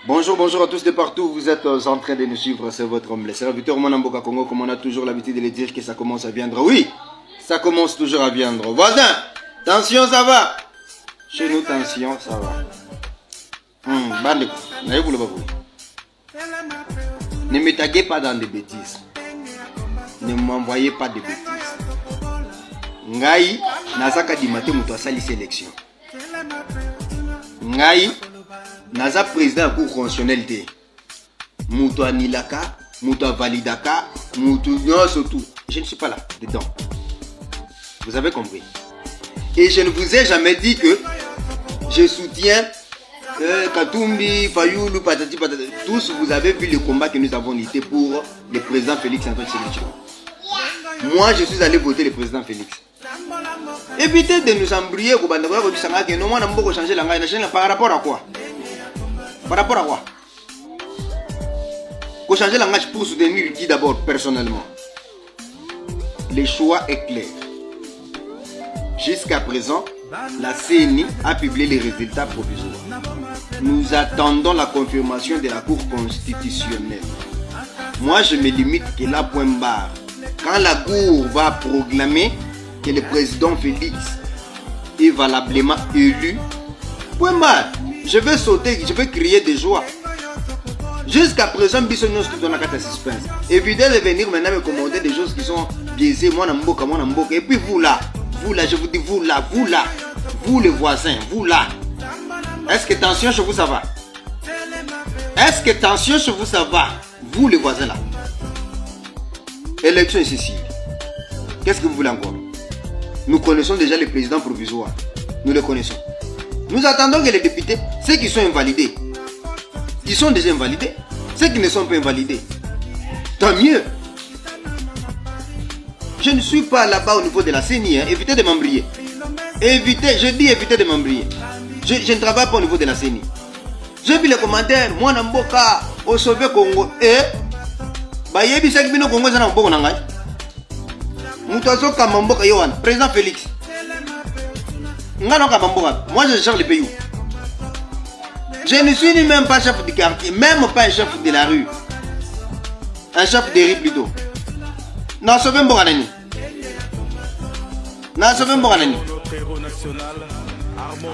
Bonjour, bonjour à tous de partout. Vous êtes en train de nous suivre, c'est votre homme, le serviteur Mwanamboka Congo, comme on a toujours l'habitude de le dire que ça commence à viendre. Oui, ça commence toujours à viendre. Voisin, tension, ça va? Chez nous, tension, ça va. Bande, ne me taguez pas dans des bêtises. Ne m'envoyez pas de bêtises. Ngai, nazaka dimate muto asali sélection. Ngai, naza président de la Cour constitutionnelle te. Muto anilaka, muto validaka, muto surtout. Je ne suis pas là dedans. Vous avez compris. Et je ne vous ai jamais dit que je soutiens Katumbi, Fayoulou, patati patata. Tous vous avez vu le combat que nous avons lutté pour le président Félix Antoine Tshisekedi. Moi je suis allé voter le président Félix. Évitez de nous embrouiller par rapport à quoi? Par rapport à quoi? Pour changer la langage pour soutenir qui d'abord personnellement? Le choix est clair. Jusqu'à présent, la CENI a publié les résultats provisoires. Nous attendons la confirmation de la Cour constitutionnelle. Moi, je me limite que là, point barre. Quand la Cour va proclamer que le président Félix est valablement élu, point barre. Je vais sauter, je vais crier de joie. Jusqu'à présent, Bissonnos qui donne la carte suspense. Évitez de venir maintenant me commander des choses qui sont biaisées. Moi, Namboka. Et puis vous là, je vous dis, vous là, vous les voisins, vous là. Est-ce que tension chez vous ça va? Est-ce que tension chez vous ça va? Vous les voisins là. Élection ici. Qu'est-ce que vous voulez encore? Nous connaissons déjà les présidents provisoires. Nous les connaissons. Nous attendons que les députés, ceux qui sont invalidés, ils sont déjà invalidés. Ceux qui ne sont pas invalidés, tant mieux. Je ne suis pas là-bas au niveau de la CENI. Évitez de m'embrouiller. Évitez, je dis évitez de m'embrouiller. Je ne travaille pas au niveau de la CENI. J'ai vu les commentaires. Moi, Namboka, au sauvé Congo. Et Bayebi Sekbino Congo, c'est Namboka Nangai. Moutazo Kamamboka Yohan, président Félix. Moi, je cherche le pays. Je ne suis ni même pas chef de quartier, même pas un chef de la rue. Un chef de rue plutôt. Non, c'est même bon. Non, c'est même bon.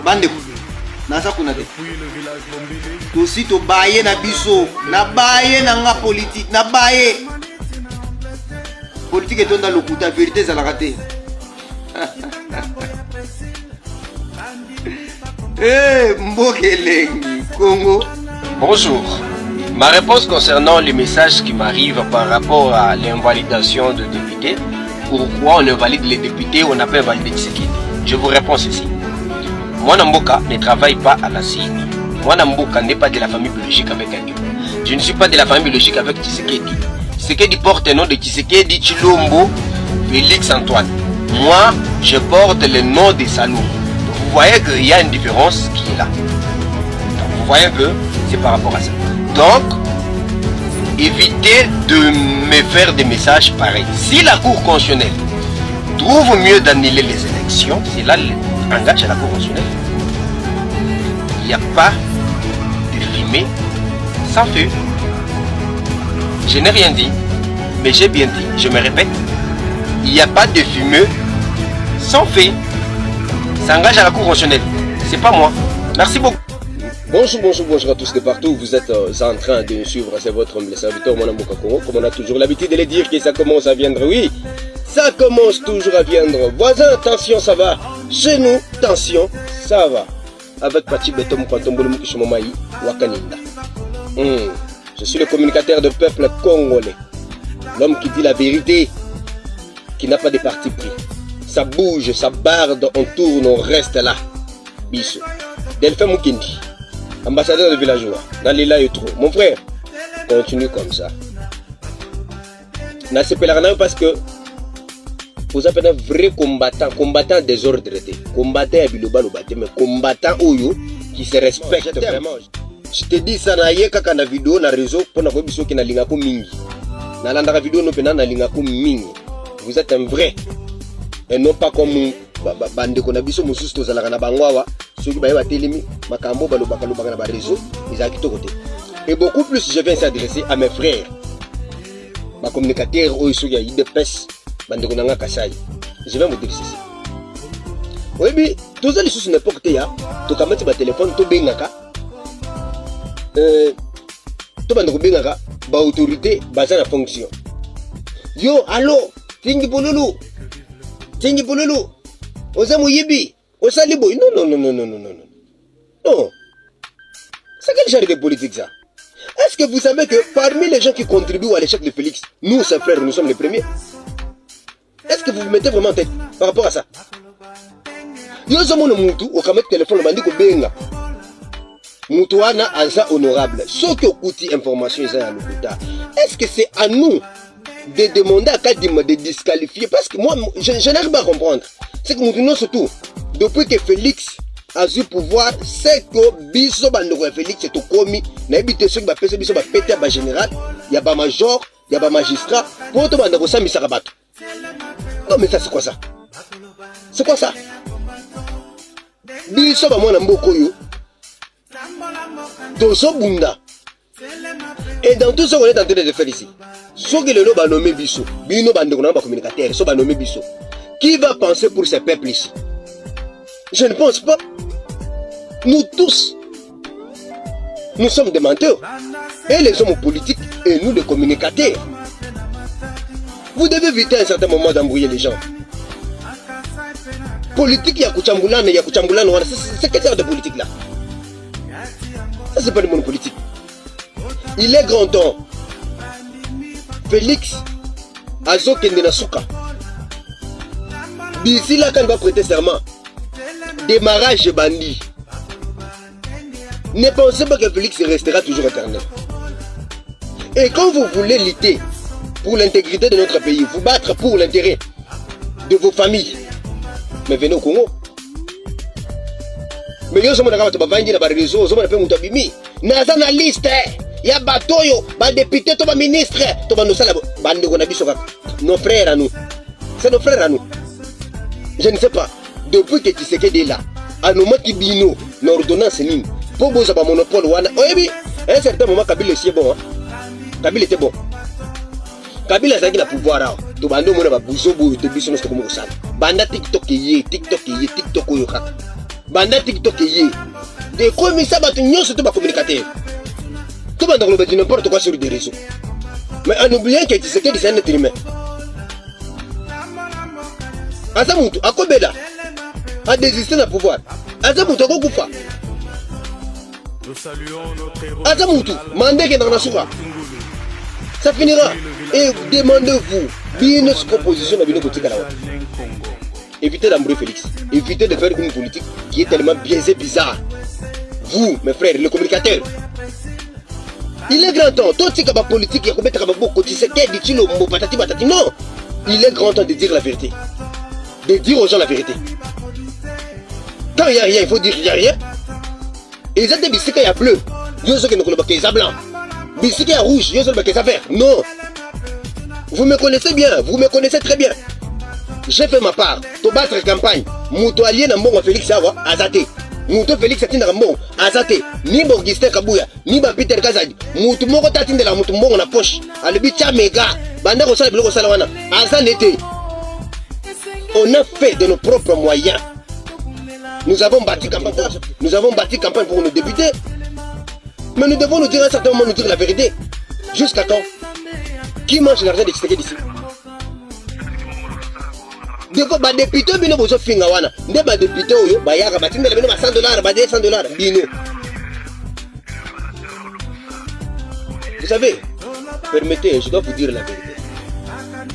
Bande. Nasa kunate. Tout si to baye na biso, na baye na nga politique, na baye. Politique est dans le coup, la vérité ça l'a raté. Congo. Bonjour. Ma réponse concernant les messages qui m'arrivent par rapport à l'invalidation de députés, pourquoi on invalide les députés, on n'a pas invalidé Tshisekedi. Je vous réponds ceci. Moi Namboka ne travaille pas à la CENI. Moi Namboka n'est pas de la famille biologique avec Adio. Je ne suis pas de la famille biologique avec Tshisekedi. Tshisekedi porte le nom de Tshisekedi Tshilombo Félix Antoine. Moi, je porte le nom de Salou. Vous voyez qu'il y a une différence qui est là. Donc, vous voyez que c'est par rapport à ça. Donc, évitez de me faire des messages pareils. Si la Cour constitutionnelle trouve mieux d'annuler les élections, c'est là l'engage à la Cour constitutionnelle. Il n'y a pas de fumée sans feu. Je n'ai rien dit, mais j'ai bien dit, je me répète, il n'y a pas de fumée sans feu. Ça engage à la Cour constitutionnelle. C'est pas moi. Merci beaucoup. Bonjour à tous de partout. Vous êtes en train de nous suivre. C'est votre homme, le serviteur Mwanamboka Congo. Comme on a toujours l'habitude de le dire que ça commence à viendre. Oui, ça commence toujours à viendre. Voisin, attention, ça va. Chez nous, tension, ça va. Avec Pachi Betom Kwantombolo Mukishomamaï, Wakaninda. Je suis le communicateur du peuple congolais. L'homme qui dit la vérité, qui n'a pas de parti pris. Ça bouge, ça barde, on tourne, on reste là. Bissou. Delphin Mukindi, ambassadeur de villageois. Nalila Yotro. Mon frère, continue comme ça. N'a pas la parce que vous êtes un vrai combattant désordre. Combattant à Biloba, mais combattant Oyo qui se respecte vraiment. Je te dis ça, na yeka kana vidéo na réseau pour na ko biso ki na linga ko mingi. Na landa vidéo no pena na linga ko mingi. Vous êtes un vrai. Et non pas comme bande ko na biso mususu to zalaka na bangwawa, ceux qui ba telemi makambo balobaka na ba réseau, ils a kitoko te. Et beaucoup plus, je viens s'adresser à mes frères. Ma communicateur, je vais vous dire ceci. Oui, mais tous les choses n'importe quoi, tu as mis ton téléphone, tu as bengaka. Tu as bengaka, ba autorité, basa la fonction. Yo, allô, tingi bololo. Osamu yebi, osalibo. Non. Non. C'est quel genre de politique ça? Est-ce que vous savez que parmi les gens qui contribuent à l'échec de Félix, nous, ses frères, nous sommes les premiers? Est-ce que vous vous mettez vraiment en tête par rapport à ça? Yo sommes nos moutou, au kamet téléphone, le bandit ko benga. Moutouana asa honorable. Ce qui occupe information, est-ce que c'est à nous de demander à Kadim de disqualifier? Parce que moi, je n'arrive pas à comprendre. C'est que nous surtout, depuis que Félix a eu pouvoir, c'est que biso bandoko Félix c'est tout commis. Na habité ceux qui va péter biso va péter à général, il y a pas major, il y a pas magistrat, pour tout bandoko ça misaka bato. Non mais ça c'est quoi ça? C'est quoi ça? Biso ba mwana mboko yo. Toso bunda. Et dans tout ce qu'on est en train de faire ici, ce que le va nommer biso, bino bandoko na ba communicateur, so ba nommer biso. Qui va penser pour ces peuples ici? Je ne pense pas. Nous tous, nous sommes des menteurs. Et les hommes politiques, et nous les communicateurs. Vous devez éviter à un certain moment d'embrouiller les gens. Politique, il y a Kuchambulane, c'est quel genre de politique là? Ça, c'est pas le monde politique. Il est grand temps. Félix, Azo Kendenasuka. D'ici là, quand il va prêter serment, démarrage bandit. Ne pensez pas que Félix restera toujours éternel. Et quand vous voulez lutter pour l'intégrité de notre pays, vous battre pour l'intérêt de vos familles, mais venez au Congo. Mais yo sommes dans le réseau, sommes dans le bimi. Naza na liste, ya batoyo, ba député, to ba ministre, to ba nosala bande ko na biso kaka. Nos frères à nous. C'est nos frères à nous. Je ne sais pas. Depuis que Tshisekedi est là, à nos mati bino, l'ordonnance ligne, pour bosa ba monopole wana. Oyebi, à un certain moment Kabila c'est bon. Kabila était bon. Kabila a le pouvoir là. To bando mona ba buzo bo te biso no comme ça. Banda TikTok oyo kaka. Banda TikTok yé. Des commissaires batu nyonso to ba communicateur. To banda ko ba di n'importe quoi sur des réseaux. Mais en oubliant que Tshisekedi c'est un être humain. Azamutu akobela a désisté du pouvoir. Azamutu akokufa. Azamutu mandeke dans la souka. Ça finira. Et demandez-vous bien ce proposition de Bino Kotika là. Évitez d'embrouiller Félix. Évitez de faire une politique qui est tellement biaisée, bizarre. Vous, mes frères, les communicateurs. Il est grand temps. Tout ce qui est politique, il y a combien de beaucoup. Tu sais qu'est-ce que tu dis, patati patati. Non. Il est grand temps de dire la vérité. De dire aux gens la vérité. Quand il n'y a rien, il faut dire qu'il n'y a rien. Et ils ont des biscuits, il y a bleu. Ils ont des blanc. Biscuits, il y a rouge. Ils ont des vert. Non. Vous me connaissez bien. Vous me connaissez très bien. J'ai fait ma part. Pour battre la campagne. Mouto allié dans mon Félix Sawa, Azate. Mouto Félix Atin dans mon Azate. Ni Borgistin Kabouya. Ni Peter Kazadi. Mouto Moko Tatin de la Mouto Moko na poche. Alebicha méga. Banda Rosal Bloko Salawana. Azan était. On a fait de nos propres moyens. Nous avons bâti campagne pour nos députés. Mais nous devons nous dire à un certain moment, nous dire la vérité. Jusqu'à quand? Qui mange l'argent de Tshisekedi d'ici? Des fois, les députés, ils ont fait des députés, ils ont $100, $200, bino. Vous savez, permettez, je dois vous dire la vérité.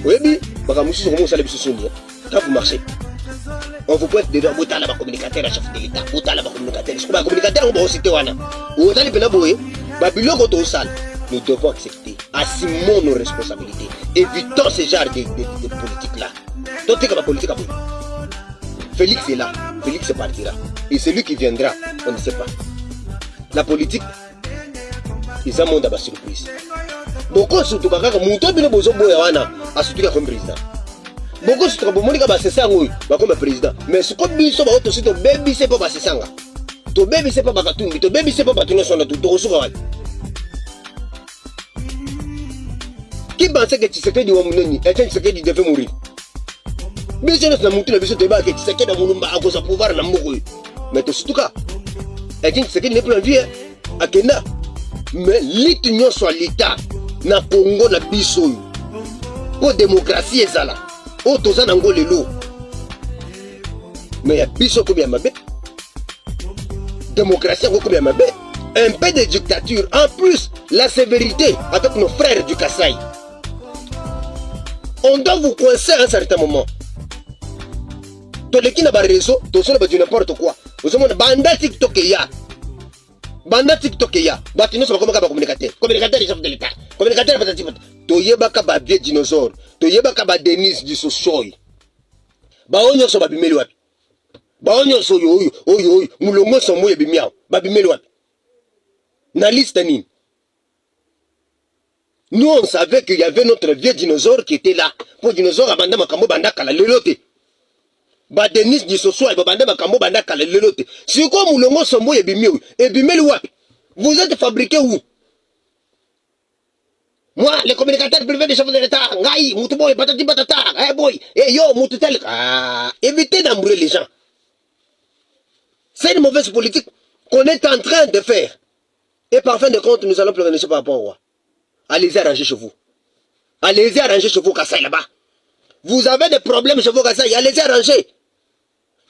Oui, quand vous marchez, on vous peut être dedans, vous avez un communicateur à chef de l'État, vous avez un communicateur. Ce qu'on communicateur, on va citer. Vous avez un nous devons accepter, assumons nos responsabilités, évitons ce genre de politique-là. Donc, c'est la politique. Félix est là, Félix partira. Et celui qui viendra, on ne sait pas. La politique, ils ont monté à la surprise. Beaucoup surtout, quand on besoin comme président. Beaucoup surtout, comme président. Mais ce qu'on dit, c'est que baby, c'est pas baby, c'est pas Bakatumbi, baby, c'est pas Batuno, pensait que Tshisekedi wa muneni, Etienne Tshisekedi devait mourir. Mais je ne sais pas que Tshisekedi a moulumba à cause de pouvoir na mourir. Mais tout cas, Etienne Tshisekedi n'est plus en vie à Kenya. Mais l'union soit l'État na Congo na biso. Pour démocratie et ça là. Oh toza nango lelo. Mais il y a biso comme ya mabe. Démocratie comme ya mabe. Un peu de dictature. En plus, la sévérité avec nos frères du Kasaï. On doit vous coincer à un certain moment. Tous les qui n'ont pas réseau, tous les qui n'importe quoi. Vous savez, banda TikTok ya. Banda TikTok ya. Bati nous sommes comme communicateur. Communicateur des chefs de l'État. Communicateur patati patati. Toyeba kaba vieux dinosaure. Toyeba kaba Denis du Sosoy. Ba onyo so babimeli wapi. Ba onyo so yo mulongo so moye bimiao. Babimeli wapi. Na liste nini. Nous on savait qu'il y avait notre vieux dinosaure qui était là. Pour dinosaure abanda makambo banda kala lelote. Ba Denis du Sosoy babanda makambo banda kala lelote. Si quoi mulongo so moye bimiao. Et bimeli wapi. Vous êtes fabriqué où? Moi, les communicateurs privés des chefs de l'État, Ngaï, Moutuboy, patati patata, eh boy, eh yo, Moututel, évitez d'embrouiller les gens. C'est une mauvaise politique qu'on est en train de faire. Et par fin de compte, nous allons pleurer par rapport au roi. Allez-y arranger chez vous. Allez-y arranger chez vous, Kassai là-bas. Vous avez des problèmes chez vous, Kassai, allez-y arranger.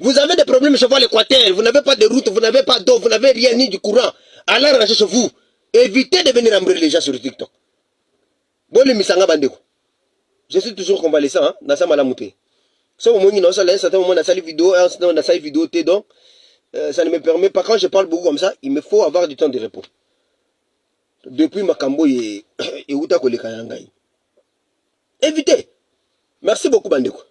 Vous avez des problèmes chez vous à l'Équateur, vous n'avez pas de route, vous n'avez pas d'eau, vous n'avez rien ni du courant. Allez arranger chez vous. Évitez de venir embrouiller les gens sur TikTok. Bon, les misanga bandeko. Je suis toujours convalescent, hein, dans sa malamouté. Ce moment, il y a un certain moment, dans sa vidéo, dans sa vidéo, donc, ça ne me permet pas, quand je parle beaucoup comme ça, il me faut avoir du temps de repos. Depuis Makambo et Uta Kolekanangai. Évitez. Merci beaucoup, bandeko.